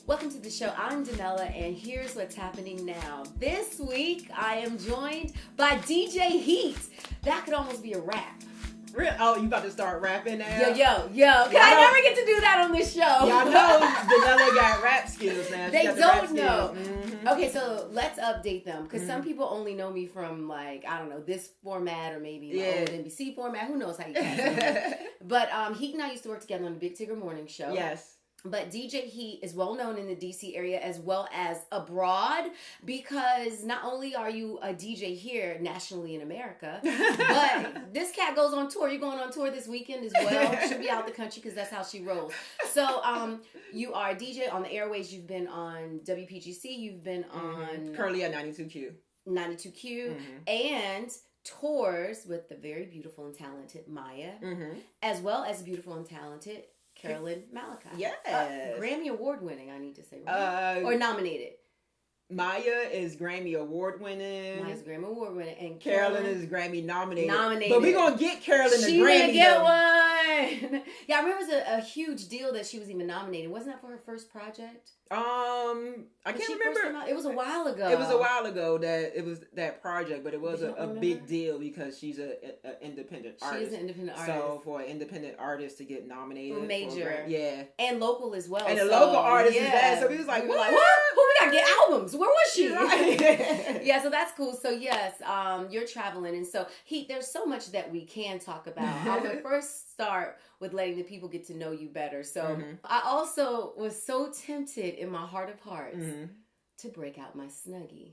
Welcome to the show. I'm Danella, and here's what's happening now. This week, I am joined by DJ Heat. That could almost be a rap. Real? Oh, you about to start rapping now? Yo. Cause I never get to do that on this show. Y'all know Danella got rap skills now. They don't know. Mm-hmm. Okay, so let's update them. Because some people only know me from, like, I don't know, this format or maybe the old NBC format. Who knows how you guys know. But Heat and I used to work together on the Big Tigger Morning Show. Yes. But DJ Heat is well known in the DC area as well as abroad, because not only are you a DJ here nationally in America, but this cat goes on tour. You're going on tour this weekend as well. She'll be out the country because that's how she rolls. So you are a DJ on the airways. You've been on WPGC. You've been on Currently at 92Q. 92Q and tours with the very beautiful and talented Maya, as well as beautiful and talented Carolyn Malachi. Yes. Grammy Award winning, I need to say. Right? Or nominated. Maya is Grammy Award winning. Maya's Grammy Award winning. And Carolyn is Grammy nominated. But we're going to get Carolyn the She's Grammy. She's going to get one. Yeah, I remember it was a huge deal that she was even nominated. Wasn't that for her first project? I can't remember. It was a while ago. It was a while ago that it was that project, but it was a big deal because she's an independent artist. She is an independent artist. So for an independent artist to get nominated, major, and local as well, and a local artist is that. So we was like, what? Who we gotta get albums? Where was she? Right. Yeah, so that's cool. So yes, you're traveling, and so there's so much that we can talk about. I'm gonna first start with letting the people get to know you better. So I also was so tempted in my heart of hearts to break out my Snuggie.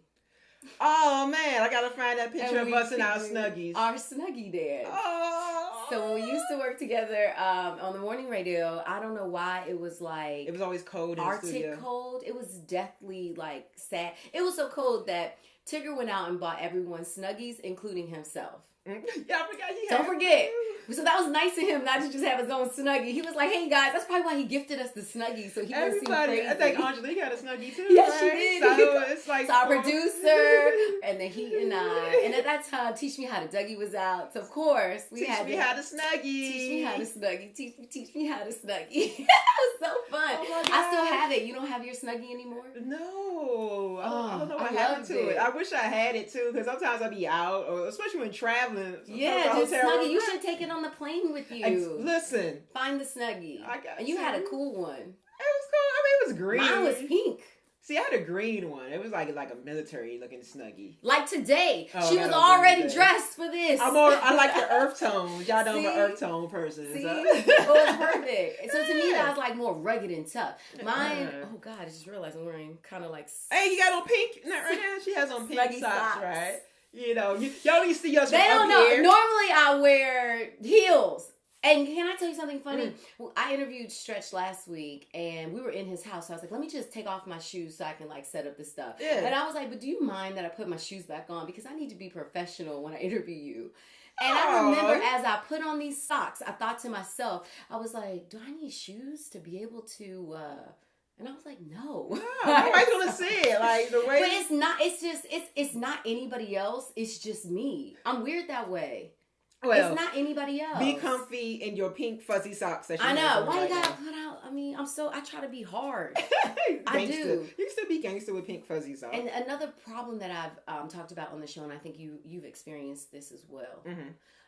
Oh man, I gotta find that picture of us in our Snuggies. Our Snuggie dance. Oh. So when we used to work together on the morning radio, I don't know why it was like... It was always cold in Arctic the studio. cold. It was deathly like sad. It was so cold that Tigger went out and bought everyone Snuggies, including himself. Yeah, I forgot he Don't forget. So that was nice of him not to just have his own Snuggie. He was like, hey guys, that's probably why he gifted us the Snuggie. So he wouldn't seem crazy. I think Angelique had a Snuggie too. Yes, right? she did. So it's like our producer, and then he and I. And at that time, Teach Me How to Dougie was out. So of course, Teach me how to Snuggie. Teach me how to Snuggie. Teach me how to Snuggie. It was so fun. Oh my God. I still have it. You don't have your Snuggie anymore? No. I don't know what happened to it. I wish I had it too, because sometimes I'd be out, or especially when traveling. Yeah, just Snuggie. You should take it on the plane with you. Listen. Find the Snuggie. And you had a cool one. It was cool. I mean, it was green. Mine was pink. See, I had a green one. It was like a military looking Snuggie. Like today. She was already dressed for this. I like the earth tones. Y'all know I'm an earth tone person. See? So. It was perfect. So to me, that was like more rugged and tough. Mine, oh God, I just realized I'm wearing kind of like... Hey, you got on pink? Not right now. She has on pink Snuggie socks, right? You know, y'all need to see us. They don't know. Normally, I wear heels. And can I tell you something funny? Well, I interviewed Stretch last week, and we were in his house. So I was like, let me just take off my shoes so I can, like, set up the stuff. Yeah. And I was like, but do you mind that I put my shoes back on? Because I need to be professional when I interview you. And I remember as I put on these socks, I thought to myself, I was like, do I need shoes to be able to... And I was like, no. Nobody's gonna see it. Like the way. But it's not. It's just. It's not anybody else. It's just me. I'm weird that way. Well, it's not anybody else. Be comfy in your pink fuzzy socks. That I know. Why you gotta put out? I mean, I try to be hard. I do. You still be gangster with pink fuzzy socks. And another problem that I've talked about on the show, and I think you've experienced this as well.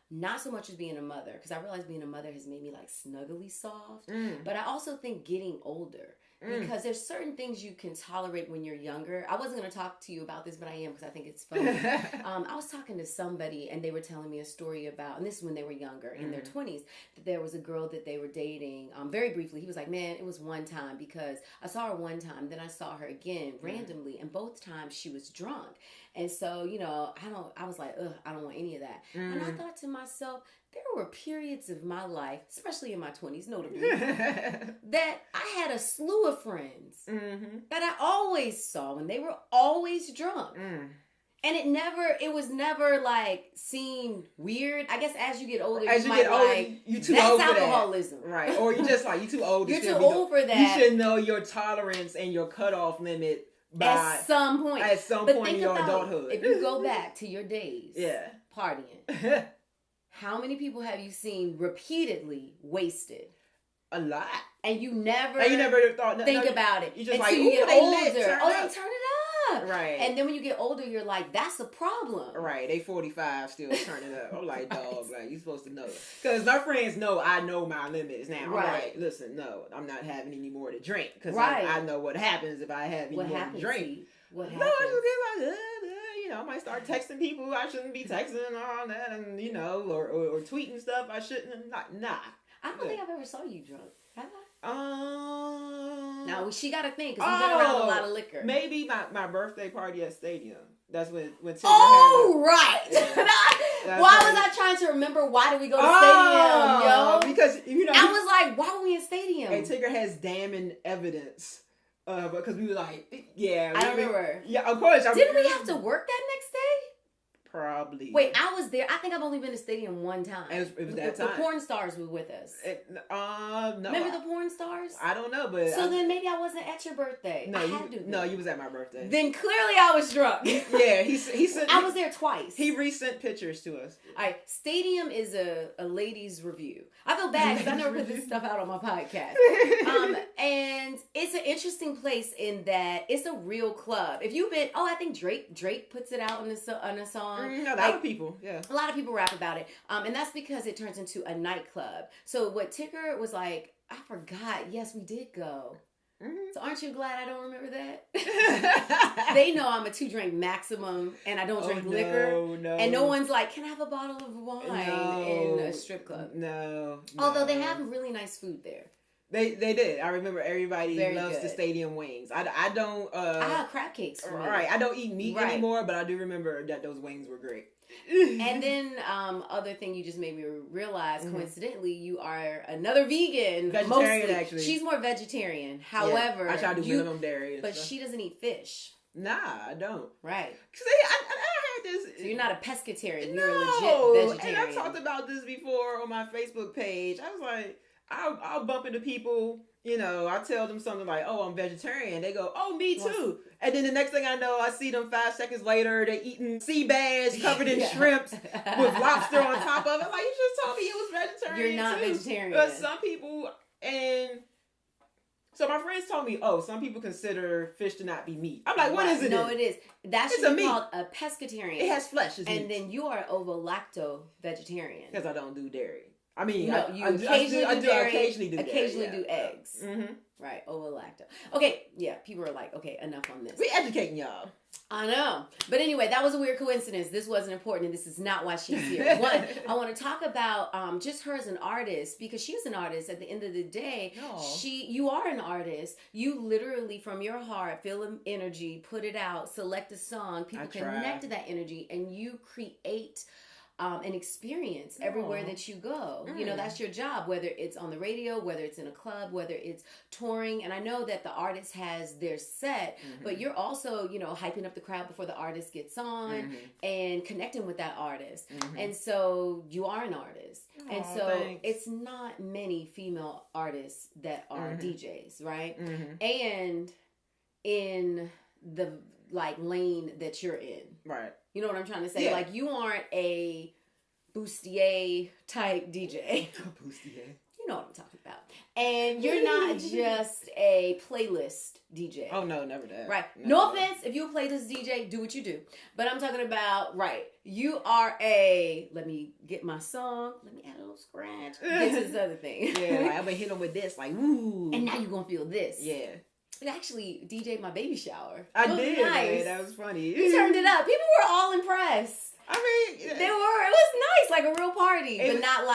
Not so much as being a mother, because I realize being a mother has made me like snuggly soft. But I also think getting older. Because there's certain things you can tolerate when you're younger. I wasn't going to talk to you about this, but I am because I think it's funny. I was talking to somebody and they were telling me a story about, and this is when they were younger, in their 20s, that there was a girl that they were dating very briefly. He was like, man, it was one time because I saw her one time, then I saw her again randomly, and both times she was drunk. And so, you know, I was like, ugh, I don't want any of that. And I thought to myself, there were periods of my life, especially in my 20s, notably, that I had a slew of friends that I always saw when they were always drunk. And it was never like seemed weird. I guess as you get older, you too old for alcoholism. That. Right. Or you just like, you too old. You're too old for that. You should know your tolerance and your cutoff limit at some point. At some point in your adulthood. If you go back to your days partying, how many people have you seen repeatedly wasted? A lot. And you never thought think about it. You just until like, you get older. They turn it up. Right. And then when you get older, you're like, that's a problem. Right. They 45 still turn it up. I'm like, dog, like, you supposed to know. Because my friends know I know my limits now. Right. I'm like, listen, no, I'm not having any more to drink. Because I know what happens if I have any more to drink. What happens? No, I just get like, I might start texting people I shouldn't be texting and all that, and or tweeting stuff I shouldn't. Nah. I don't think I've ever saw you drunk. Have I? No, she got to think because we've been around a lot of liquor. Maybe my birthday party at Stadium. That's when Tigger right. Why was I trying to remember why did we go to Stadium, yo? Because I was like, why were we in Stadium? And Tigger has damning evidence. Because we were like, yeah. I don't remember. Yeah, of course. Didn't we have to work that next day? Probably. Wait, I was there. I think I've only been to Stadium one time. It was that time. The porn stars were with us. No. Remember the porn stars? I don't know, but then maybe I wasn't at your birthday. No, you was at my birthday. Then clearly I was drunk. Yeah, he sent. I was there twice. He resent pictures to us. All right, Stadium is a ladies' review. I feel bad because I never put this stuff out on my podcast. And it's an interesting place in that it's a real club. If you've been, I think Drake puts it out on a song. No, a lot of people, yeah. A lot of people rap about it. And that's because it turns into a nightclub. So what Tigger was like, I forgot. Yes, we did go. Mm-hmm. So aren't you glad I don't remember that? They know I'm a 2-drink maximum and I don't drink liquor. No. And no one's like, can I have a bottle of wine in a strip club? No. Although they have really nice food there. They did. I remember everybody loves the Stadium wings. I don't. I have crab cakes for me. Right. I don't eat meat anymore, but I do remember that those wings were great. And then other thing you just made me realize, coincidentally, you are another vegan. Vegetarian, actually. She's more vegetarian. However, I try to do minimum dairy. But she doesn't eat fish. Nah, I don't. Right. Because I heard this. So you're not a pescatarian. You're a legit vegetarian. And I talked about this before on my Facebook page. I was like, I'll bump into people, I tell them something like, oh, I'm vegetarian. They go, oh, me too. And then the next thing I know, I see them 5 seconds later, they eating sea bass covered in shrimps with lobster on top of it. Like, you just told me you was vegetarian. You're not vegetarian. But some people, and so my friends told me, some people consider fish to not be meat. I'm like, what is it? No, it is. That's called a pescatarian. It has flesh. And then you are ovo-lacto vegetarian. Because I don't do dairy. I mean, no, I occasionally do eggs. Mm-hmm. Right, ovo-lacto. Okay, yeah, people are like, okay, enough on this. We educating y'all. I know. But anyway, that was a weird coincidence. This wasn't important, and this is not why she's here. One, I want to talk about just her as an artist, because she's an artist. At the end of the day, you are an artist. You literally, from your heart, feel an energy, put it out, select a song, people connect to that energy, and you create an experience everywhere that you go. That's your job, whether it's on the radio, whether it's in a club, whether it's touring. And I know that the artist has their set, but you're also, hyping up the crowd before the artist gets on and connecting with that artist. And so you are an artist. And so it's not many female artists that are DJs, right? And in the lane that you're in. Right. You know what I'm trying to say? Yeah. Like, you aren't a bustier type DJ. Bustier. You know what I'm talking about. And you're not just a playlist DJ. Oh, no, never that. Right. No offense. If you're a playlist DJ, do what you do. But I'm talking about, you are let me get my song, let me add a little scratch, get to this other thing. Yeah, I've been hitting them with this, ooh. And now you're going to feel this. Yeah. It actually DJ'd my baby shower. I did. Nice. Man, that was funny. You turned it up. People were all impressed. I mean, they were. It was nice, like a real party, but not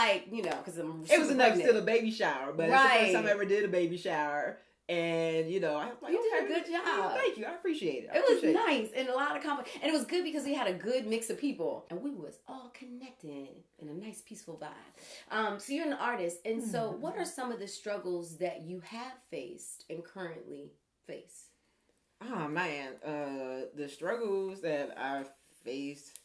because I'm. It was enough still a baby shower, but it's the first time I ever did a baby shower, and I was like, you did a good job. Thank you, I appreciate it. It was nice and a lot of and it was good because we had a good mix of people, and we was all connected in a nice, peaceful vibe. So you're an artist, and so what are some of the struggles that you have faced and currently face? Oh man, the struggles that I faced.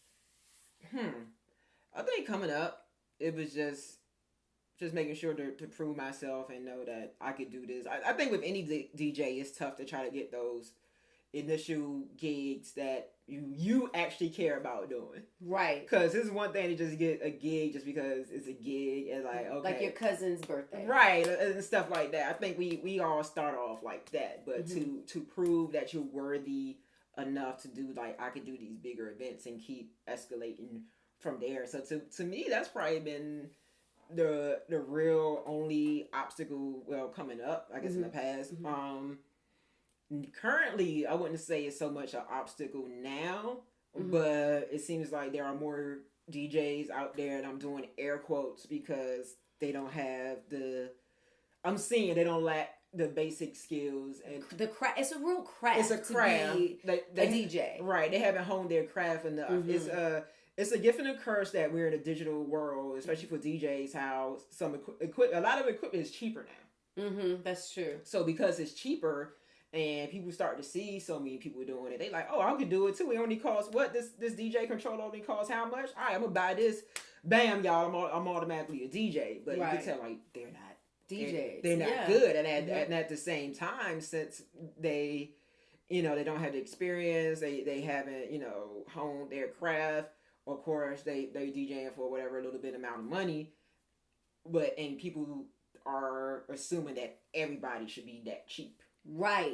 I think coming up, it was just making sure to prove myself and know that I could do this. I think with any DJ, it's tough to try to get those initial gigs that you actually care about doing. Right. Because it's one thing to just get a gig just because it's a gig and like, okay. Like your cousin's birthday. Right. And stuff like that. I think we all start off like that. But to prove that you're worthy enough to do, like, I could do these bigger events and keep escalating from there. So to me, that's probably been the real only obstacle, well, coming up, I guess, in the past. Currently, I wouldn't say it's so much an obstacle now, but it seems like there are more DJs out there, and I'm doing air quotes because they don't have I'm seeing they don't lack the basic skills and it's a real craft. It's a craft. To be a DJ, right? They haven't honed their craft enough. It's a gift and a curse that we're in a digital world, especially for DJs. How some a lot of equipment is cheaper now. That's true. So because it's cheaper, and people start to see so many people doing it, they like, oh, I can do it too. It only costs what this DJ controller only costs how much? All right, I'm gonna buy this. Bam, y'all! I'm automatically a DJ. But you can tell like they're not DJs. They're not good, and at the same time, since they, they don't have the experience, they haven't honed their craft. Of course, they DJing for whatever little bit amount of money, and people are assuming that everybody should be that cheap. Right.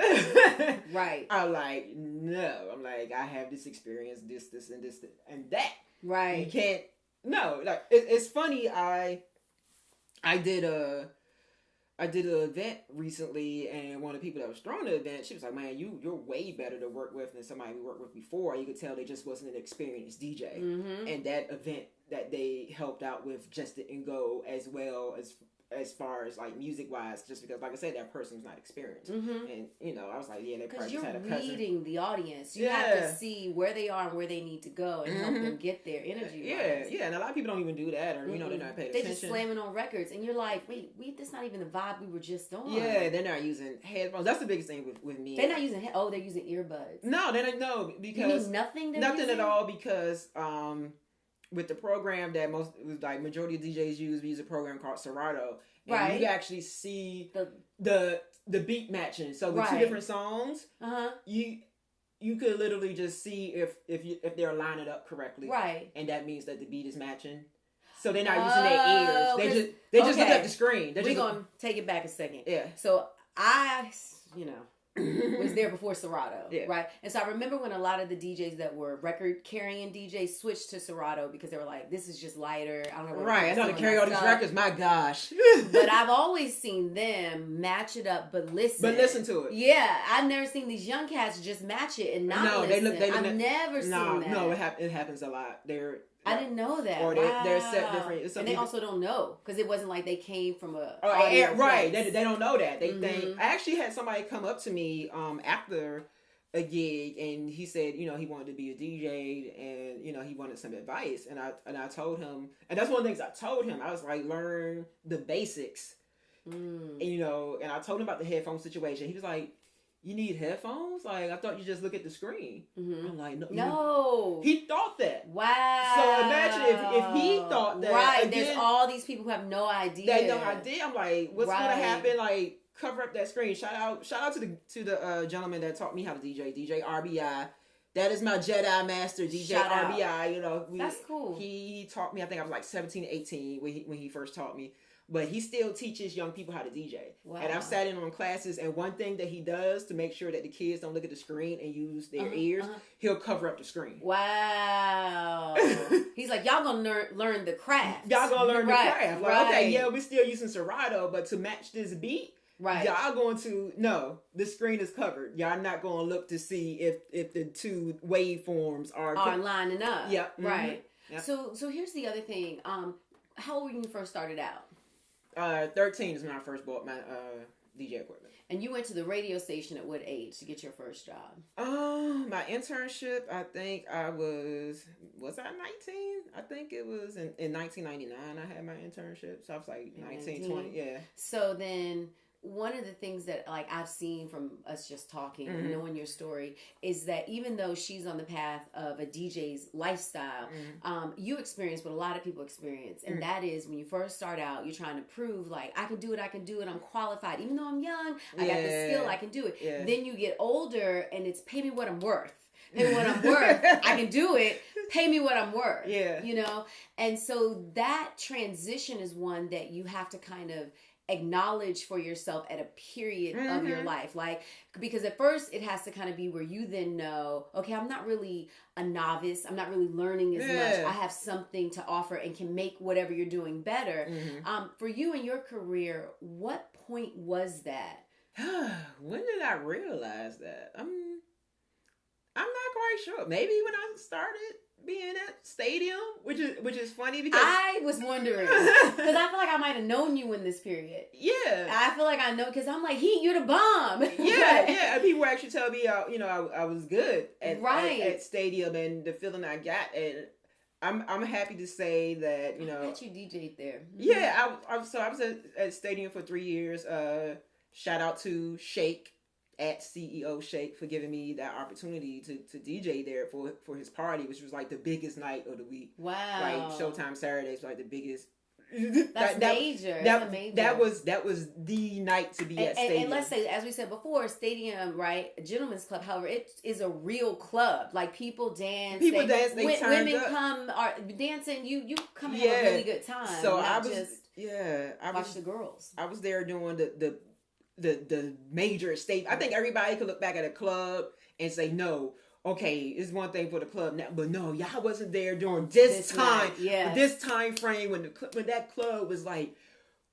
Right. I'm like, no. I'm like, I have this experience, this, and this, and that. Right. You can't. No, like it's funny. I did an event recently, and one of the people that was throwing the event, she was like, "Man, you're way better to work with than somebody we worked with before." You could tell they just wasn't an experienced DJ, and that event that they helped out with just didn't go as well as far as like music wise, just because, like I said, that person was not experienced, and I was like, yeah, they probably just had a cousin. Because you're reading the audience, you have to see where they are and where they need to go and help them get their energy. Yeah, and a lot of people don't even do that, or they're not paying attention. They just slamming on records, and you're like, wait, that's not even the vibe we were just on. Yeah, they're not using headphones. That's the biggest thing with me. They're not using they're using earbuds. No, they don't know because you mean nothing. Nothing at all because with the program that majority of DJs use, we use a program called Serato. And you can actually see the beat matching. So with two different songs, you could literally just see if they're lining up correctly. Right. And that means that the beat is matching. So they're not using their ears. They just look at the screen. We're gonna take it back a second. Yeah. So I was there before Serato, right? And so I remember when a lot of the DJs that were record carrying DJs switched to Serato because they were like, this is just lighter. I don't know what I know to carry all these records. My gosh. But I've always seen them match it up, but listen to it. Yeah, I've never seen these young cats just match it and not listen. I've never seen that. No, it happens a lot. I didn't know that. Or they're set different. And they also don't know because it wasn't like they came from a right. They don't know that. They think. I actually had somebody come up to me after a gig, and he said, he wanted to be a DJ, and he wanted some advice, and I told him, and that's one of the things I told him. I was like, learn the basics, and, and I told him about the headphone situation. He was like, you need headphones? Like, I thought you just look at the screen. I'm like, no. He thought that. Wow. So imagine if he thought that. Right. Again, there's all these people who have no idea. They have no idea. I'm like, what's going to happen? Like, cover up that screen. Shout out to the gentleman that taught me how to DJ RBI. That is my Jedi master, DJ RBI. That's cool. He taught me, I think I was like 17, 18 when he first taught me. But he still teaches young people how to DJ. Wow. And I've sat in on classes, and one thing that he does to make sure that the kids don't look at the screen and use their ears, he'll cover up the screen. Wow. He's like, y'all gonna learn the craft. Y'all gonna learn the craft. Like, okay, yeah, we're still using Serato, but to match this beat, y'all going to, no, the screen is covered. Y'all not going to look to see if the two waveforms are lining up. Yep. Right. Yep. So here's the other thing. How old were you when you first started out? 13 is when I first bought my DJ equipment. And you went to the radio station at what age to get your first job? My internship, I think I was I 19? I think it was in 1999 I had my internship. So I was like 19, 20, yeah. So then one of the things that I've seen from us just talking and knowing your story is that even though she's on the path of a DJ's lifestyle, you experience what a lot of people experience, and that is when you first start out, you're trying to prove I can do it, I'm qualified, even though I'm young, I got the skill, I can do it. Then you get older, and it's pay me what I'm worth. Pay me what I'm worth. I can do it. Pay me what I'm worth. Yeah. You know? And so that transition is one that you have to kind of acknowledge for yourself at a period of your life. Like, because at first it has to kind of be where you then know, okay, I'm not really a novice. I'm not really learning as much. I have something to offer and can make whatever you're doing better. For you in your career, what point was that? When did I realize that? I'm not quite sure. Maybe when I started being at Stadium, which is funny because I was wondering, because I feel like I might have known you in this period. Yeah, I feel like I know, because I'm like, you're the bomb. Yeah. And people actually tell me, I was good at Stadium, and the feeling I got, and I'm happy to say that I bet you DJ'd there. Yeah, I was at Stadium for 3 years. Shout out to Shake at CEO Shake for giving me that opportunity to DJ there for his party, which was like the biggest night of the week. Wow. Like Showtime Saturdays, like the biggest. That's major. That was the night to be at Stadium. And let's say, as we said before, Stadium, right? A gentleman's club. However, it is a real club. Like people dance. People dance. They turn women up. Come are dancing. You come have a really good time. So I watch the girls. I was there doing the major state. I think everybody could look back at a club and say, no, okay, it's one thing for the club now, but no, y'all wasn't there during this time. This time frame when that club was like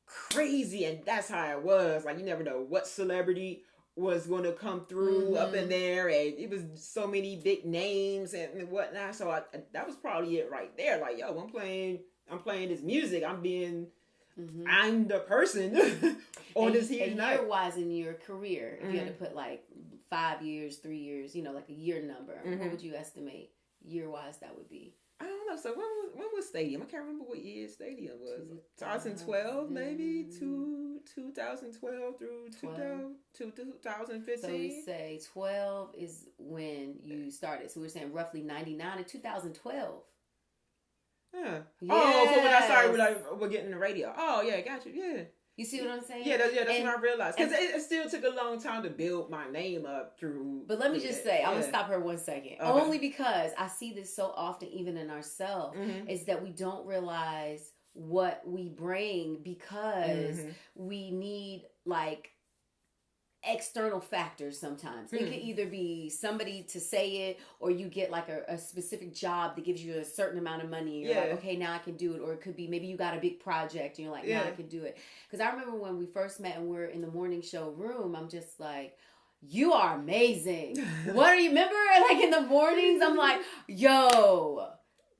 crazy, and that's how it was. Like, you never know what celebrity was going to come through up in there, and it was so many big names and whatnot. So that was probably it right there. Like, yo, I'm playing this music. I'm the person on this huge night. Year-wise in your career, if you had to put like 5 years, 3 years, like a year number, what would you estimate year-wise that would be? I don't know. So when was Stadium? I can't remember what year Stadium was. 2012, maybe 2012 through 2015. So we say 12 is when you started. So we're saying roughly 99 to 2012. Yeah. Yes. Oh, so when I started, we're getting the radio. Oh, yeah, got you. Yeah. You see what I'm saying? Yeah, that's when I realized. Because it still took a long time to build my name up through. But let me just say, I'm going to stop her 1 second. Okay. Only because I see this so often, even in ourselves, is that we don't realize what we bring because we need, like, external factors sometimes. It could either be somebody to say it, or you get like a specific job that gives you a certain amount of money. You're like, okay, now I can do it. Or it could be maybe you got a big project and you're like, now I can do it. Because I remember when we first met and we're in the morning show room, I'm just like, you are amazing. What are you, remember like in the mornings, I'm like, yo,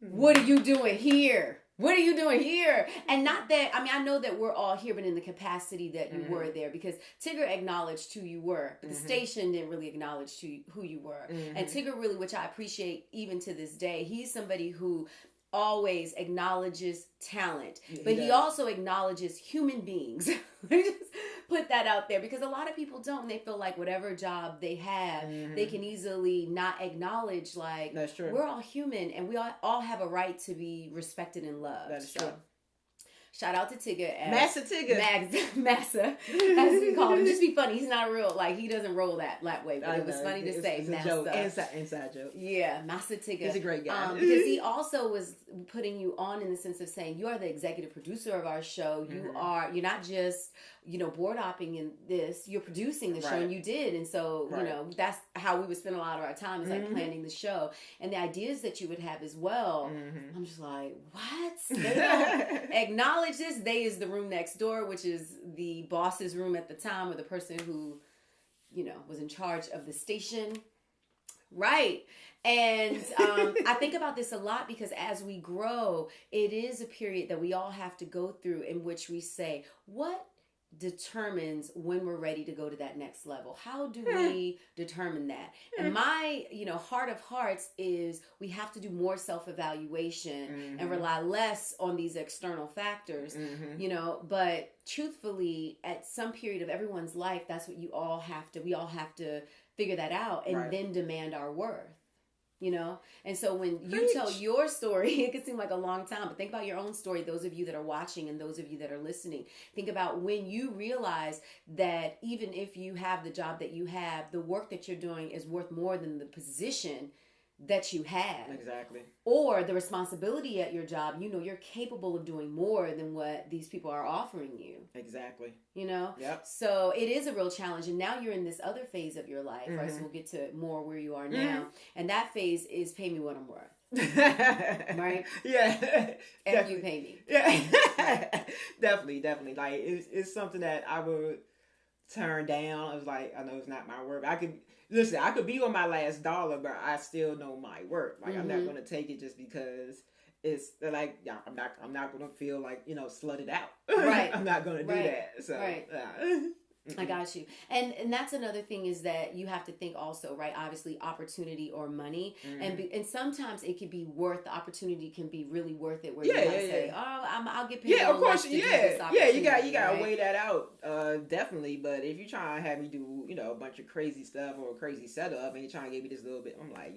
what are you doing here? What are you doing here? And not that, I know that we're all here, but in the capacity that you were there, because Tigger acknowledged who you were, but the station didn't really acknowledge who you were. And Tigger really, which I appreciate even to this day, he's somebody who always acknowledges talent, but he also acknowledges human beings. Just put that out there, because a lot of people don't. They feel like whatever job they have, they can easily not acknowledge, like, that's true. We're all human and we all have a right to be respected and loved. That's true. Shout out to Tigger. Massa Tigger. Massa, as we call him. Just be funny. He's not real, like, he doesn't roll that way, but it was funny to say. It's a joke. Inside joke. Yeah, Massa Tigger. He's a great guy. Because he also was putting you on in the sense of saying, you are the executive producer of our show. You're not just, board hopping in this, you're producing the show, and you did. And so, that's how we would spend a lot of our time, is like planning the show. And the ideas that you would have as well. I'm just like, what? They don't acknowledge this. They is the room next door, which is the boss's room at the time, or the person who, was in charge of the station. Right. And I think about this a lot, because as we grow, it is a period that we all have to go through, in which we say, what determines when we're ready to go to that next level? How do we determine that? And my, heart of hearts is we have to do more self-evaluation and rely less on these external factors, but truthfully, at some period of everyone's life, that's what we all have to figure that out, and then demand our worth. And so when you tell your story, it could seem like a long time, but think about your own story. Those of you that are watching and those of you that are listening, think about when you realize that even if you have the job that you have, the work that you're doing is worth more than the position that you have. Exactly. Or the responsibility at your job, you know, you're capable of doing more than what these people are offering you. Exactly. You know? Yep. So it is a real challenge. And now you're in this other phase of your life, right? So we'll get to more where you are now. And that phase is pay me what I'm worth. Right? Yeah. And you pay me. Yeah. Definitely. Like, it's something that I would turn down. I was like, I know it's not my work. I could be on my last dollar, but I still know my worth. Like, I'm not going to take it just because it's like, yeah, I'm not going to feel like, you know, slutted out. Right. I'm not going to do that. So, right. I got you. And that's another thing is that you have to think also, right? Obviously, opportunity or money. And sometimes it can be worth, the opportunity can be really worth it where you might say, oh, I'll get paid. Yeah, of course. Yeah, you got to right? weigh that out. Definitely. But if you're trying to have me do, you know, a bunch of crazy stuff or a crazy setup and you're trying to give me this little bit, I'm like,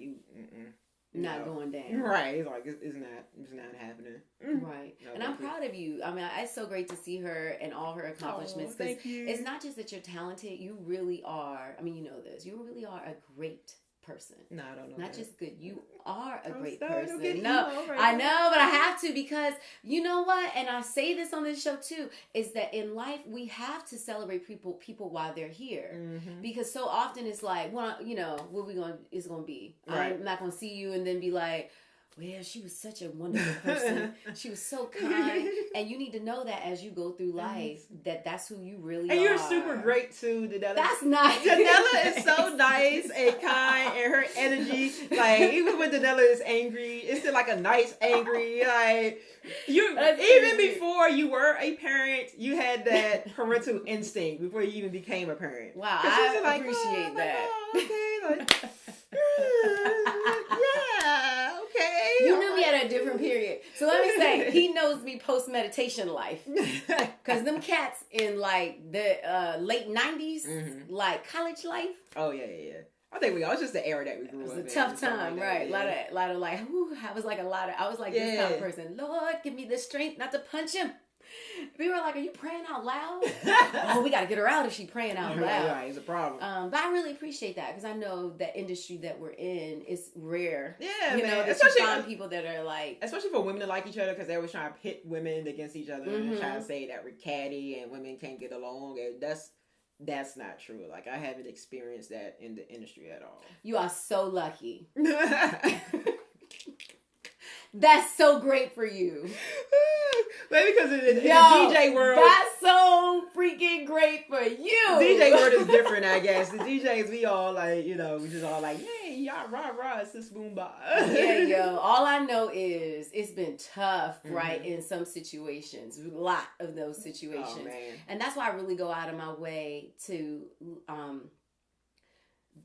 not going down. Right. It's like, it's not happening. Right. No, and I'm proud of you. I mean, it's so great to see her and all her accomplishments. Oh, thank you. It's not just that you're talented. You really are. I mean, you know this. You really are a great person. No, I don't know. Not just good. You are a great person. No, I know, but I have to because you know what? And I say this on this show too, is that in life we have to celebrate people while they're here. Because so often it's like, well, you know, what it's gonna be. Right. I'm not gonna see you and then be like, well, she was such a wonderful person. She was so kind. And you need to know that as you go through life, that's who you really are. And you're super great too, Danella. That's nice. Danella is so nice and kind, and her energy, like, even when Danella is angry, it's still like a nice angry. Like, even before you were a parent, you had that parental instinct before you even became a parent. Wow, I appreciate that. Okay, yeah, okay. You knew me at a different period. So let me say, he knows me post-meditation life. Because them cats in like the late 90s, like college life. Oh, yeah. I think it's just the era that we grew up in. It was a tough time, right? A lot of like, whew, I was like this kind of person. Lord, give me the strength not to punch him. People were like, are you praying out loud? Oh, we got to get her out if she's praying out loud. Right, it's a problem. But I really appreciate that because I know that industry that we're in is rare. Yeah, you man. know, especially you find people that are like... Especially for women to like each other because they always trying to pit women against each other and trying to say that we're catty and women can't get along. And that's not true. Like, I haven't experienced that in the industry at all. You are so lucky. That's so great for you. Maybe because in the DJ world... That's so freaking great for you. DJ world is different, I guess. The DJs, we all like, you know, we just all like, hey, y'all, rah, it's this boom bar. Yeah, yo. All I know is it's been tough, right, in some situations. A lot of those situations. Oh, man. And that's why I really go out of my way to...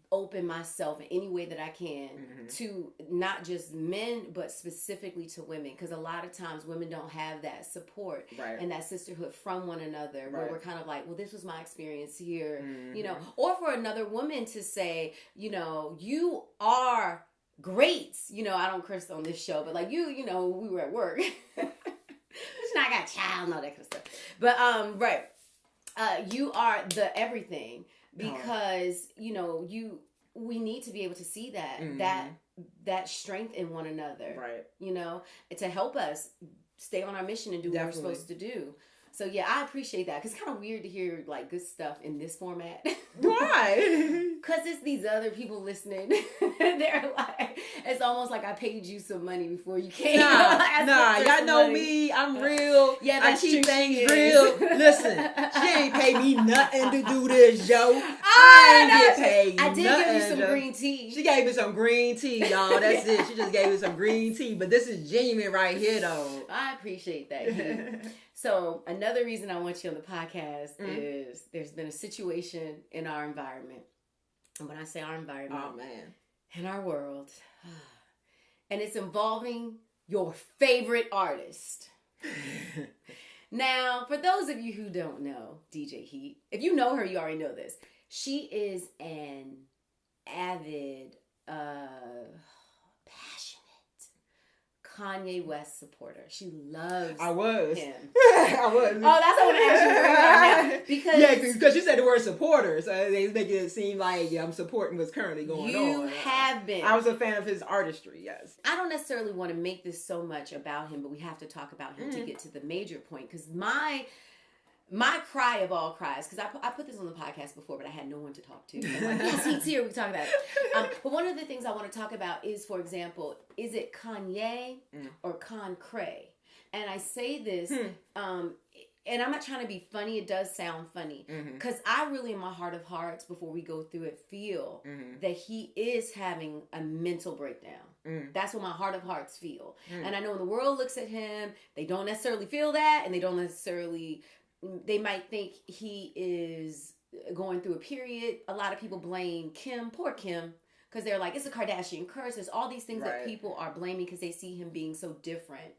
open myself in any way that I can to not just men, but specifically to women. Because a lot of times women don't have that support and that sisterhood from one another where we're kind of like, well, this was my experience here, you know, or for another woman to say, you know, you are great. You know, I don't curse on this show, but like you know, we were at work. I got a child and all that kind of stuff. But, you are the everything. Because, you know, we need to be able to see that strength in one another. Right. You know, to help us stay on our mission and do what we're supposed to do. So, yeah, I appreciate that. Because it's kind of weird to hear, like, good stuff in this format. Why? Because it's these other people listening. They're like, it's almost like I paid you some money before you came. Nah, y'all know money. Me. I'm real. Yeah, I keep things real. Listen, she ain't pay me nothing to do this, yo. I ain't get paid I did give you some green tea. She gave me some green tea, y'all. That's it. She just gave me some green tea. But this is genuine right here, though. I appreciate that. So another reason I want you on the podcast is there's been a situation in our environment. And when I say our environment, in our world, and it's involving your favorite artist. Now, for those of you who don't know DJ Heat, if you know her, you already know this. She is an avid, passionate, Kanye West supporter. She loves I was. him. I was. Oh, that's what I want to ask you right now. Because yeah, because you said the word supporter, so they make it seem like I'm supporting what's currently going on. You have been. I was a fan of his artistry, yes. I don't necessarily want to make this so much about him, but we have to talk about him to get to the major point. Because my cry of all cries, because I put this on the podcast before, but I had no one to talk to. I'm like, yes, he's here. We can talk about it. But one of the things I want to talk about is, for example, is it Kanye or Concray? And I say this, and I'm not trying to be funny. It does sound funny. Because I really, in my heart of hearts, before we go through it, feel that he is having a mental breakdown. That's what my heart of hearts feel. And I know when the world looks at him, they don't necessarily feel that, and they don't necessarily... They might think he is going through a period. A lot of people blame Kim, poor Kim, because they're like, it's a Kardashian curse. There's all these things that people are blaming because they see him being so different.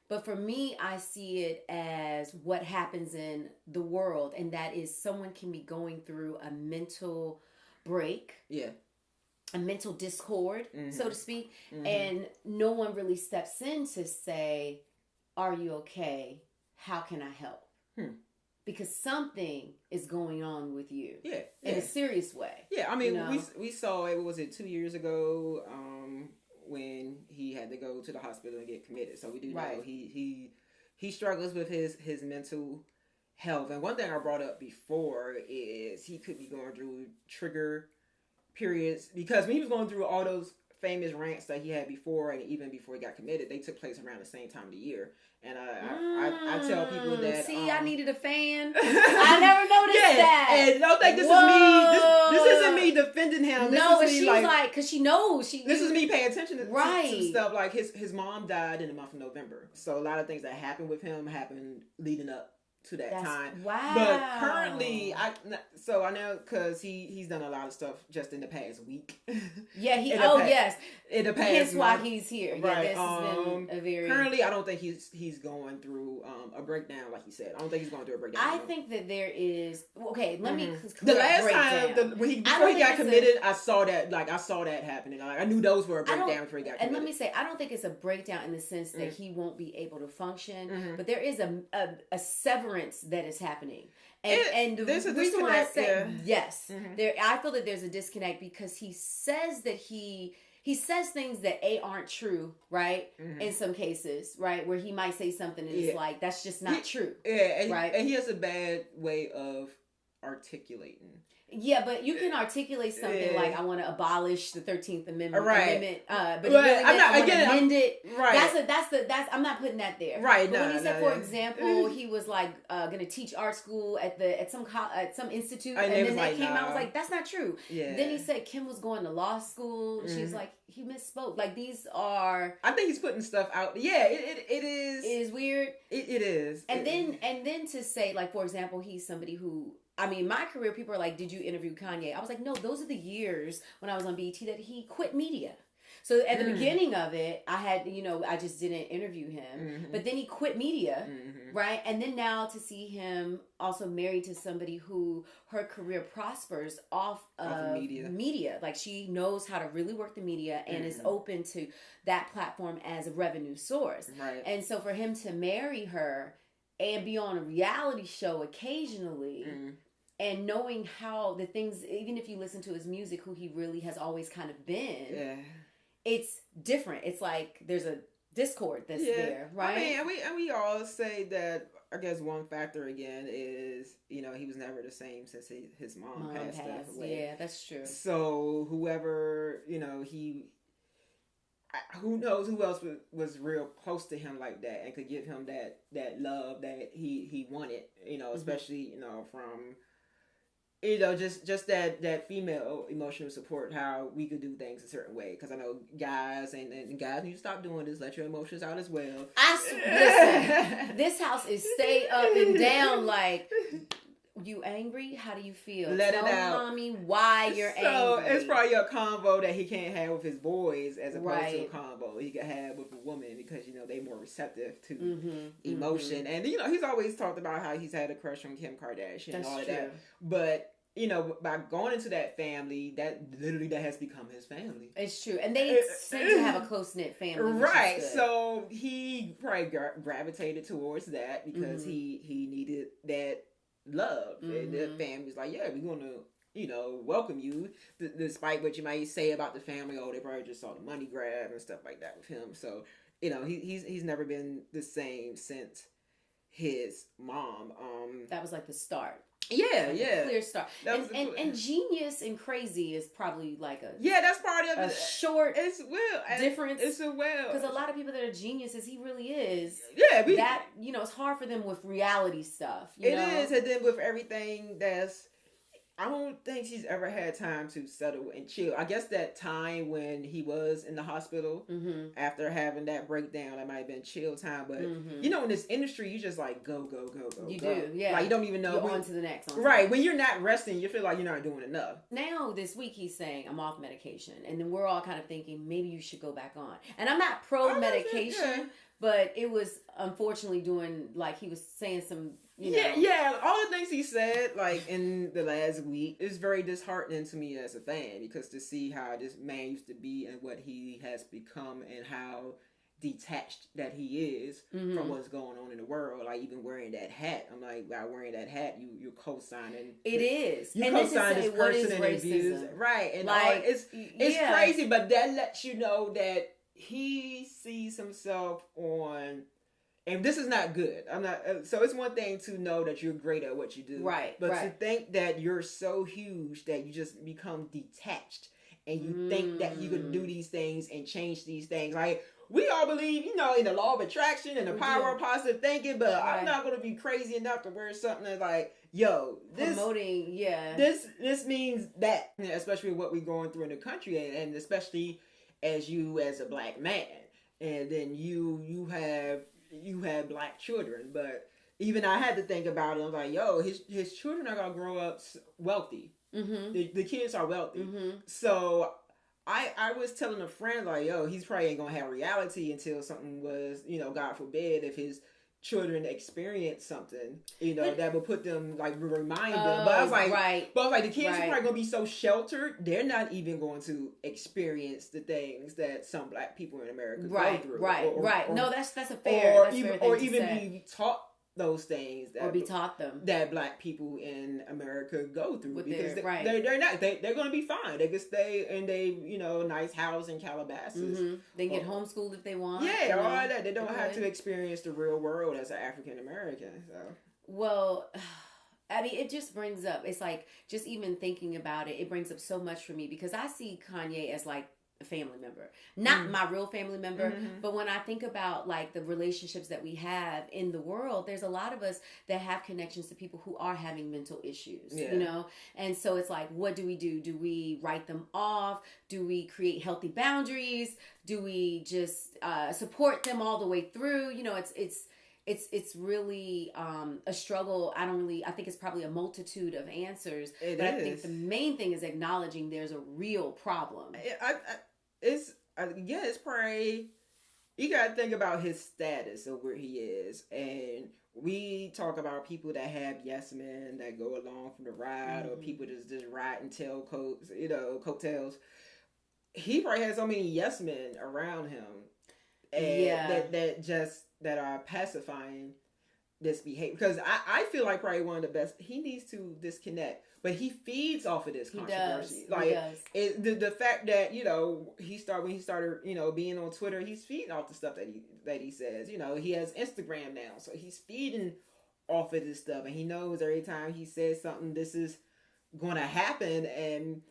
But for me, I see it as what happens in the world, and that is someone can be going through a mental break. Yeah. A mental discord, so to speak. And no one really steps in to say, are you okay? How can I help? Because something is going on with you. In a serious way. Yeah, I mean, we saw it, what was it, 2 years ago, when he had to go to the hospital and get committed. So we do know he struggles with his mental health. And one thing I brought up before is he could be going through trigger periods, because when he was going through all those famous rants that he had before, and even before he got committed, they took place around the same time of the year. And I tell people that... See, I needed a fan. I never noticed that. And don't think this is me. This isn't me defending him. This no, is but me, she was like, because she knows. This is me paying attention to stuff. Like his mom died in the month of November. So a lot of things that happened with him happened leading up to that time. Wow. But currently, I know, because he's done a lot of stuff just in the past week. Yeah, yes. In the past Hence why month. he's here. Right. Yeah, this has been a very... Currently, I don't think he's going through a breakdown, like you said. I don't think he's going through a breakdown. I think that there is... Okay, let me... The last time, before he got committed, I saw that happening. I knew those were a breakdown before he got committed. And let me say, I don't think it's a breakdown in the sense that he won't be able to function, but there is a severance that is happening, and the reason why I say yes, I feel that there's a disconnect, because he says that he says things that aren't true, right? In some cases, right, where he might say something and it's like, that's just not true. And he has a bad way of articulating. Yeah, but you can articulate something like, I want to abolish the 13th Amendment. But I'm not amend it. Right. That's I'm not putting that there. Right. But when he said, for example, he was like going to teach art school at some institute, and then that came out, I was like, that's not true. Yeah. Then he said Kim was going to law school. She was like, he misspoke. Like, these are... I think he's putting stuff out. Yeah, it is. It is weird. It is. And then to say, like, for example, he's somebody who... I mean, my career, people are like, did you interview Kanye? I was like, no, those are the years when I was on BET that he quit media. So at the beginning of it, I had, I just didn't interview him. But then he quit media, right? And then now to see him also married to somebody who her career prospers off of media. Like, she knows how to really work the media and is open to that platform as a revenue source. Right. And so for him to marry her and be on a reality show occasionally, and knowing how the things, even if you listen to his music, who he really has always kind of been, it's different. It's like there's a discord that's there, right? I mean, and we all say that. I guess one factor again is, he was never the same since his mom passed away. Yeah, that's true. So whoever, who knows who else was real close to him like that and could give him that love that he wanted, especially, from, just that female emotional support, how we could do things a certain way. Because I know guys and guys need to stop doing this, let your emotions out as well. Listen, this house is stay up and down, like... You angry? How do you feel? Let Tell it out. Mommy why you're angry. So it's probably a convo that he can't have with his boys as opposed to a convo he could have with a woman, because they're more receptive to emotion. And he's always talked about how he's had a crush on Kim Kardashian and all of that. But you know, by going into that family, that has become his family. It's true, and they seem to have a close knit family, right? So he probably gravitated towards that because he needed that love, and the family's like, yeah, we're gonna, you know, welcome you, despite what you might say about the family. Oh, they probably just saw the money grab and stuff like that with him. So, you know, he's never been the same since his mom. That was like the start. Yeah, like yeah. A clear start. And genius and crazy is probably like that's part of a short difference. It's a because a lot of people that are geniuses, he really is. Yeah, that, you know, it's hard for them with reality stuff. It is, and then with everything that's. I don't think she's ever had time to settle and chill. I guess that time when he was in the hospital after having that breakdown, that might have been chill time. But you know, in this industry, you just like go. You do, yeah. Like you don't even know. You're on to the next. Right. When you're not resting, you feel like you're not doing enough. Now this week he's saying I'm off medication, and then we're all kind of thinking maybe you should go back on. And I'm not pro medication, but it was unfortunately doing like he was saying some. You know. Yeah. All the things he said, like in the last week, is very disheartening to me as a fan, because to see how this man used to be and what he has become, and how detached that he is from what's going on in the world. Like even wearing that hat, I'm like, by wearing that hat, you're co-signing. It is. You co-sign this person and abuse, right? And like it's crazy, but that lets you know that he sees himself on. And this is not good. I'm not. So it's one thing to know that you're great at what you do, right? But to think that you're so huge that you just become detached, and you think that you can do these things and change these things. Like we all believe, you know, in the law of attraction and the power of positive thinking. But I'm not going to be crazy enough to wear something that's like, yo, this promoting, This means that, especially what we're going through in the country, and especially as a black man, and then you have black children, but even I had to think about it. I was like, yo, his children are gonna grow up wealthy. The kids are wealthy. So I was telling a friend, like, yo, he's probably ain't gonna have reality until something was, you know, God forbid, if his children experience something, you know, that would put them, like, remind them. But I was like, the kids are probably gonna be so sheltered, they're not even going to experience the things that some black people in America go through. Right. No, that's a fair. Or even be taught those things that, or be taught them, that black people in America go through, because they're going to be fine. They can stay in nice house in Calabasas. They can get homeschooled if they want. Yeah, all that. They don't have to experience the real world as an African American. So, well, I mean, it just brings up. It's like, just even thinking about it, it brings up so much for me, because I see Kanye as like a family member, not my real family member, but when I think about like the relationships that we have in the world, there's a lot of us that have connections to people who are having mental issues, you know? And so it's like, what do? Do we write them off? Do we create healthy boundaries? Do we just support them all the way through? You know, it's really a struggle. I think it's probably a multitude of answers. I think the main thing is acknowledging there's a real problem. It's probably, you got to think about his status of where he is. And we talk about people that have yes men that go along for the ride, or people just ride and coattails. He probably has so many yes men around him, and that are pacifying this behavior. Because I feel like probably one of the best, he needs to disconnect, but he feeds off of this controversy. He does. The fact that, you know, when he started, you know, being on Twitter, he's feeding off the stuff that he says. You know, he has Instagram now, so he's feeding off of this stuff, and he knows every time he says something, this is going to happen, and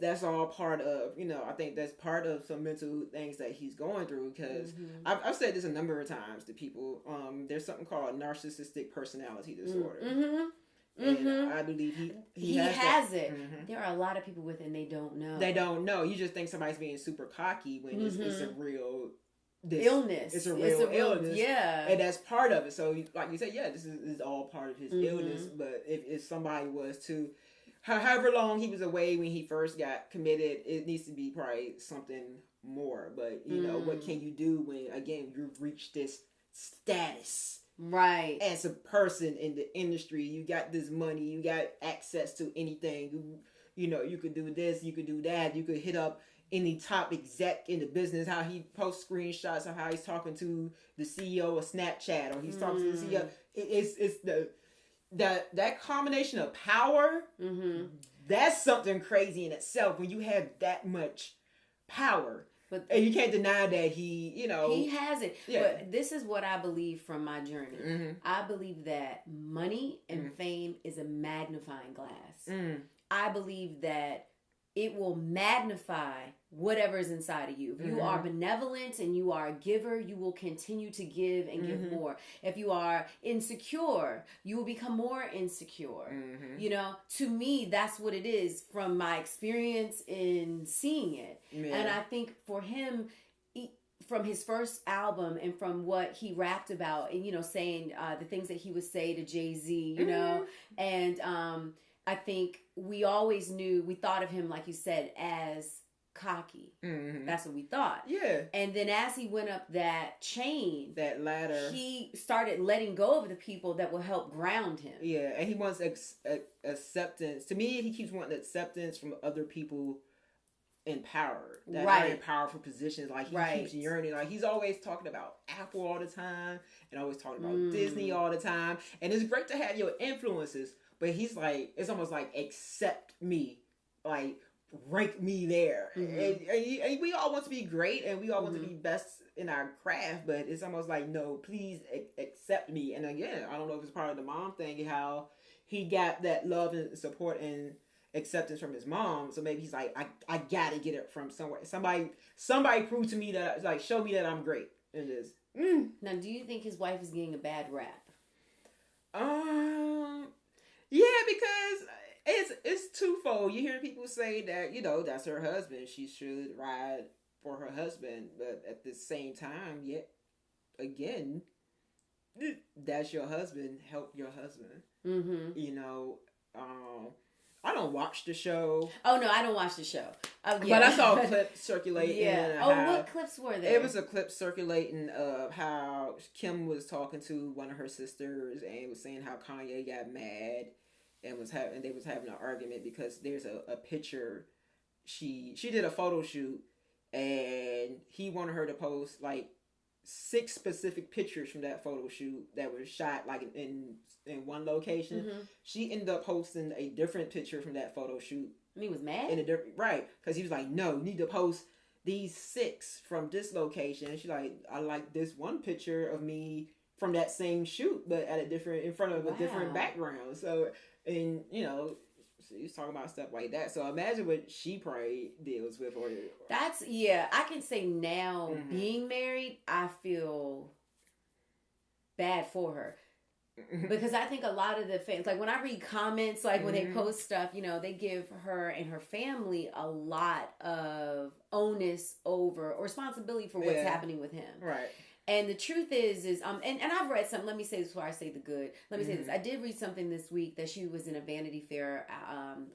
that's all part of, you know, I think that's part of some mental things that he's going through, because I've said this a number of times to people. There's something called narcissistic personality disorder. And I believe he has it. There are a lot of people with it, and they don't know. They don't know. You just think somebody's being super cocky when it's a real illness. It's a real illness. Yeah. And that's part of it. So like you said, this is all part of his illness. But if somebody was to, however long he was away when he first got committed, it needs to be probably something more. But, you know, what can you do when, again, you've reached this status Right. As a person in the industry, you got this money, you got access to anything. You know, you could do this, you could do that, you could hit up any top exec in the business. How he posts screenshots of how he's talking to the CEO of Snapchat, or he's talking to the CEO. It's that combination of power. That's something crazy in itself when you have that much power. But, and you can't deny that he has it. Yeah. But this is what I believe from my journey. I believe that money and fame is a magnifying glass. I believe that it will magnify whatever is inside of you. If you are benevolent and you are a giver, you will continue to give and give more. If you are insecure, you will become more insecure. You know, to me, that's what it is from my experience in seeing it. Yeah. And I think for him, from his first album and from what he rapped about, and, you know, saying the things that he would say to Jay-Z, you know, and I think we always knew, we thought of him, like you said, as cocky. That's what we thought. Yeah. And then as he went up that chain, that ladder, he started letting go of the people that will help ground him. Yeah, and he wants acceptance. To me, he keeps wanting acceptance from other people in power. That are in powerful positions. Like, he keeps yearning. Like, he's always talking about Apple all the time, and always talking about Disney all the time. And it's great to have your influences, but he's like, it's almost like, accept me. Like, rank me there. And we all want to be great, and we all want to be best in our craft, but it's almost like, no, please accept me. And again, I don't know if it's part of the mom thing, how he got that love and support and acceptance from his mom, so maybe he's like, I gotta get it from somewhere. Somebody prove to me that, like, show me that I'm great in this. Now, do you think his wife is getting a bad rap? Yeah, because it's twofold. You hear people say that, you know, that's her husband, she should ride for her husband, but at the same time, yet again, that's your husband, help your husband. You know, I don't watch the show. Oh no, I don't watch the show. But I saw a clip circulating. What clips were there? It was a clip circulating of how Kim was talking to one of her sisters and was saying how Kanye got mad and they was having an argument because there's a picture. She did a photo shoot and he wanted her to post like 6 specific pictures from that photo shoot that were shot like in one location. She ended up posting a different picture from that photo shoot. And he was mad? Right, because he was like, no, you need to post these 6 from this location. And she's like, I like this one picture of me from that same shoot, but at in front of a different background. So, and you know, so he's talking about stuff like that. So imagine what she probably deals with. That's, I can say now, being married, I feel bad for her. Because I think a lot of the fans, like when I read comments, like when they post stuff, you know, they give her and her family a lot of onus over or responsibility for what's happening with him. Right. And the truth is and I've read something, let me say this before I say the good. Let me say this. I did read something this week that she was in a Vanity Fair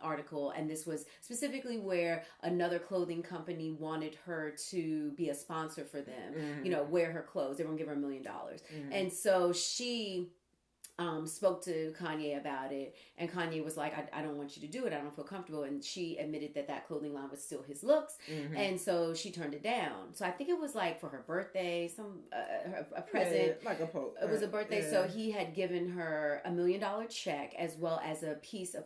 article, and this was specifically where another clothing company wanted her to be a sponsor for them, you know, wear her clothes. They were going to give her $1 million. And so she spoke to Kanye about it, and Kanye was like, I don't want you to do it, I don't feel comfortable. And she admitted that clothing line was still his looks, and so she turned it down. So I think it was like for her birthday, a present, like it was a birthday. So he had given her $1 million check as well as a piece of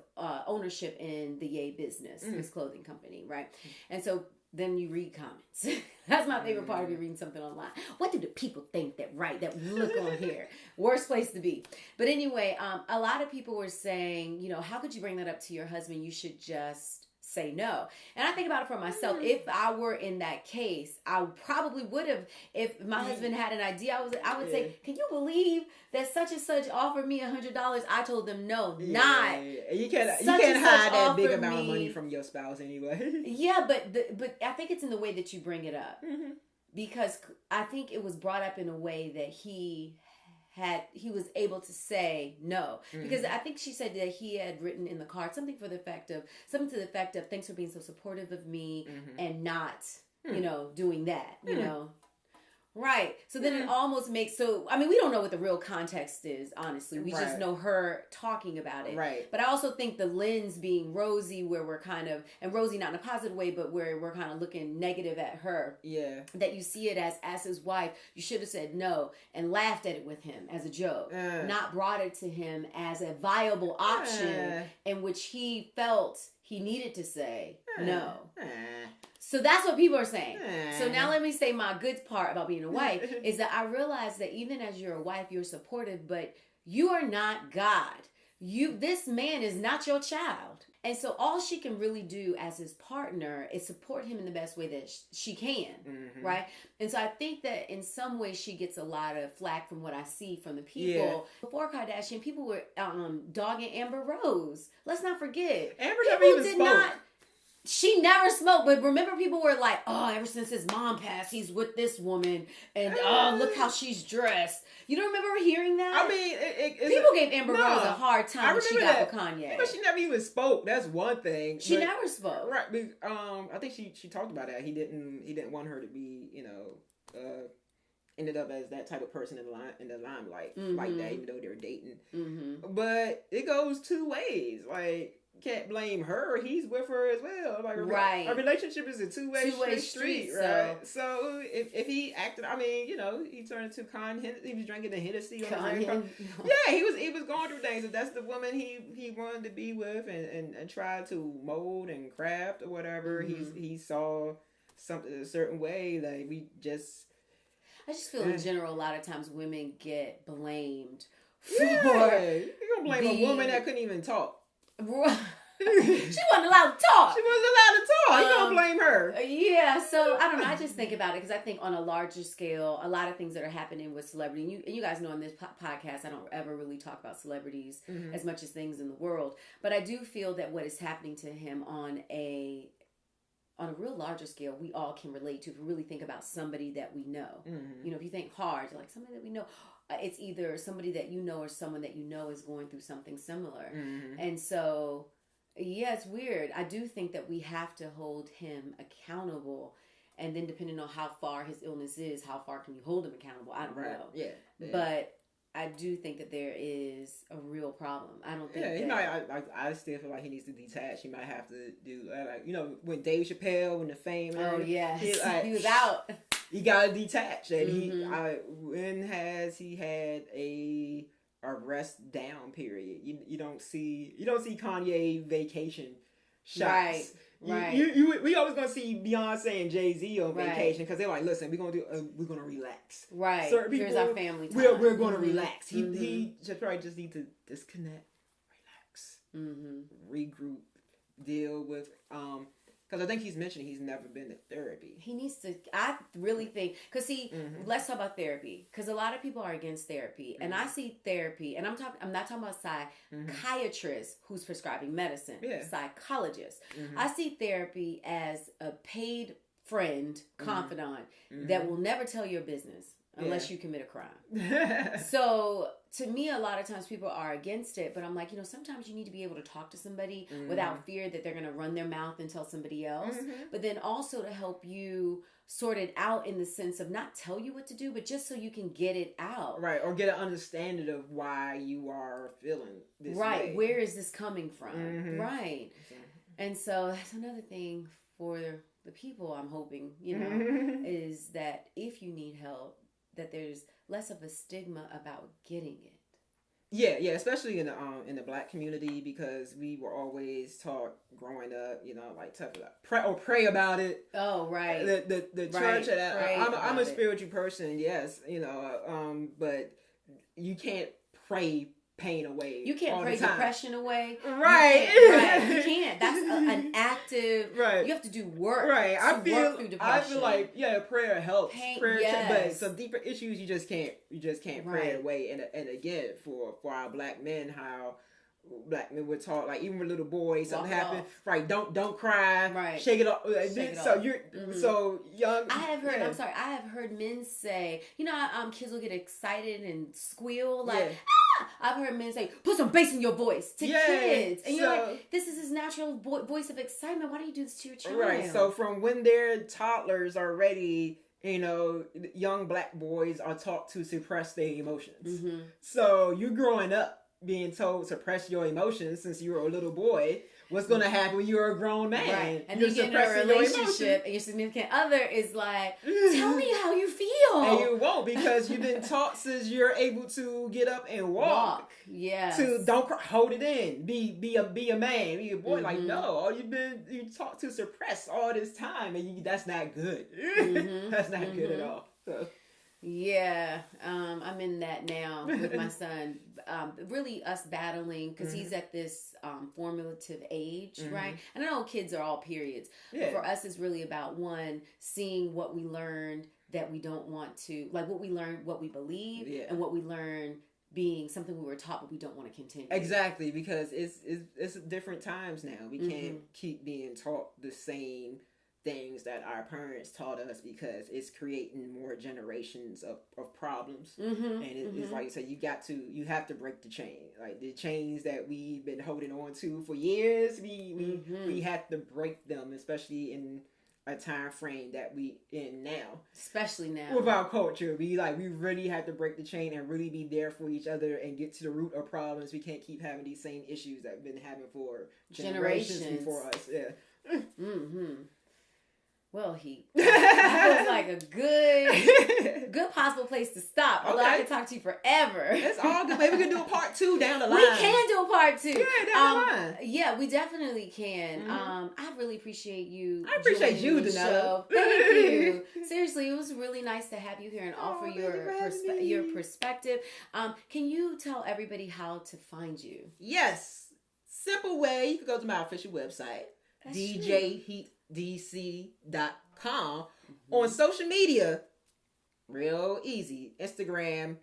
ownership in the Ye business, his clothing company, right? And so then you read comments. That's my favorite part of you reading something online. What do the people think that we look on here? Worst place to be. But anyway, a lot of people were saying, you know, how could you bring that up to your husband? You should just say no. And I think about it for myself. If I were in that case, I probably would have. If my husband had an idea, I would say, can you believe that such and such offered me $100? I told them no, not. You can't hide that big amount of money from your spouse anyway. Yeah, but I think it's in the way that you bring it up, because I think it was brought up in a way that he was able to say no, because I think she said that he had written in the card something to the effect of thanks for being so supportive of me and not you know doing that, you know, Right. So then it almost makes, we don't know what the real context is, honestly. We just know her talking about it. Right. But I also think the lens being Rosie, where we're kind of, and Rosie not in a positive way, but where we're kind of looking negative at her. Yeah. That you see it as his wife, you should have said no and laughed at it with him as a joke. Not brought it to him as a viable option in which he felt he needed to say no. So that's what people are saying. So now let me say my good part about being a wife is that I realize that even as you're a wife, you're supportive, but you are not God. This man is not your child. And so all she can really do as his partner is support him in the best way that she can, right? And so I think that in some ways she gets a lot of flack from what I see from the people. Yeah. Before Kardashian, people were dogging Amber Rose. Let's not forget. Amber never even spoke. She never smoked, but remember people were like, oh, ever since his mom passed, he's with this woman, and oh, look how she's dressed. You don't remember hearing that? I mean, people gave Amber Rose a hard time when she got with Kanye. But she never even spoke. That's one thing. She never spoke. Right. But, I think she talked about that. He didn't want her to be, ended up as that type of person in the limelight like that, even though they were dating. But it goes two ways. Like, can't blame her. He's with her as well. Like, a relationship is a two-way street, right? So if he acted, he turned into he was drinking the Hennessy on the radio. Yeah, he was going through things. If that's the woman he wanted to be with and tried to mold and craft or whatever, he saw something a certain way. Like I just feel in general a lot of times women get blamed for you're gonna blame a woman that couldn't even talk. She wasn't allowed to talk. You don't blame her. Yeah, so I don't know. I just think about it because I think on a larger scale, a lot of things that are happening with celebrity. And you guys know on this podcast, I don't ever really talk about celebrities as much as things in the world. But I do feel that what is happening to him on a real larger scale, we all can relate to. If we really think about somebody that we know, if you think hard, like somebody that we know. It's either somebody that you know or someone that you know is going through something similar. And so, yeah, it's weird. I do think that we have to hold him accountable. And then depending on how far his illness is, how far can you hold him accountable? I don't know. Yeah. But I do think that there is a real problem. I don't think I still feel like he needs to detach. He might have to do, when Dave Chappelle, when the fame. Oh, yeah. He was out. You gotta detach, and when has he had a rest down period? You don't see Kanye vacation shots. Right. We always gonna see Beyonce and Jay-Z on vacation because they're like, listen, we're gonna relax. Right. Certain people, here's our family time. We're gonna relax. He probably just need to disconnect, relax, regroup, deal with because I think he's mentioned he's never been to therapy. He needs to. I really think because let's talk about therapy because a lot of people are against therapy, and I see therapy, and I'm not talking about psychiatrists who's prescribing medicine, psychologists. I see therapy as a paid friend, confidant that will never tell your business unless you commit a crime. So to me, a lot of times people are against it, but I'm like, sometimes you need to be able to talk to somebody without fear that they're going to run their mouth and tell somebody else. But then also to help you sort it out in the sense of not tell you what to do, but just so you can get it out. Right. Or get an understanding of why you are feeling this way. Right. Where is this coming from? Right. And so that's another thing for the people I'm hoping, is that if you need help, that there's less of a stigma about getting it. Yeah, especially in the Black community because we were always taught growing up, like tough pray about it. Oh, right. The church. I'm a spiritual person, yes, but you can't pray pain away. You can't pray depression away. Right. You can't. That's an active. Right. You have to do work. Right. I feel like prayer helps. But some deeper issues you just can't pray it away. And again for our Black men, how Black men were taught, like even with little boys, something happened. Right. Don't cry. Right. Shake it off. You're so young. I have heard. I'm sorry. I have heard men say, kids will get excited and squeal like. I've heard men say, put some bass in your voice to kids. And you're like, this is his natural voice of excitement. Why do you do this to your child? Right. So from when they're toddlers already, young black boys are taught to suppress their emotions. Mm-hmm. So you growing up being told suppress your emotions since you were a little boy. What's going to happen when you're a grown man? Right. And you're you get in a relationship and your significant other is like, tell me how you feel. And you won't, because you've been taught since you're able to get up and walk. Yes. To don't cry, hold it in. Be a man. Be a boy. Mm-hmm. Like, no, you taught to suppress all this time, and that's not good. Mm-hmm. That's not good at all. So. Yeah, I'm in that now with my son. Really us battling, because he's at this formative age, right? And I know kids are all periods. Yeah. But for us, it's really about, one, seeing what we learned that we don't want to, like what we learned, what we believe, and what we learned being something we were taught but we don't want to continue. Exactly, because it's different times now. We can't keep being taught the same things that our parents taught us, because it's creating more generations of problems. And it's like you said, you have to break the chain. Like the chains that we've been holding on to for years, we have to break them, especially in a time frame that we in now. Especially now. With our culture. We really have to break the chain and really be there for each other and get to the root of problems. We can't keep having these same issues that we've been having for generations before us. Yeah. Well, he feels like a good possible place to stop. Although I could talk to you forever. It's all good. Maybe we can do a part 2 down the line. We can do a part 2. Yeah, down the line. Yeah, we definitely can. I really appreciate you. I appreciate you, Danella. Thank you. Seriously, it was really nice to have you here and offer your perspective. Can you tell everybody how to find you? Yes. Simple way. You can go to my official website, DJHeatDC.com. On social media, real easy. Instagram,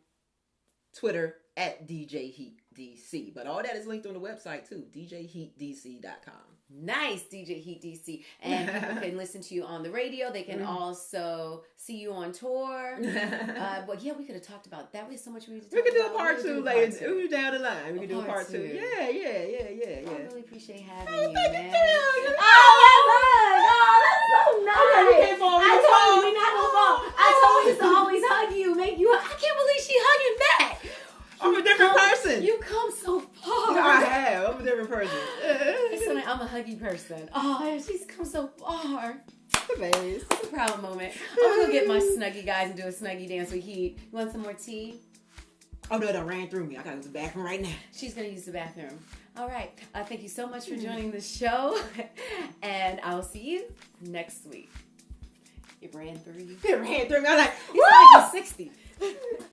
Twitter, at DJHeatDC. But all that is linked on the website too, DJHeatDC.com. Nice, DJ Heat DC. And people can listen to you on the radio. They can also see you on tour. But yeah, we could have talked about that. We have so much we need to talk about. We could do a part 2 later. We're down the line. We can do a part 2. Yeah. I really appreciate having you, thank man. you. That's so nice. I told you we're not gonna fall. I told you to always hug you, make you. I can't believe she hugging back. I'm a different person. You come so far. I have. I'm a different person. I'm a huggy person. Oh, she's come so far. It's a proud moment. I'm gonna go get my Snuggie guys and do a Snuggie dance with Heat. You want some more tea? Oh no, that ran through me. I gotta use the bathroom right now. She's gonna use the bathroom. All right. Thank you so much for joining the show, and I will see you next week. It ran through you. It ran through me. I was like, he's like 60.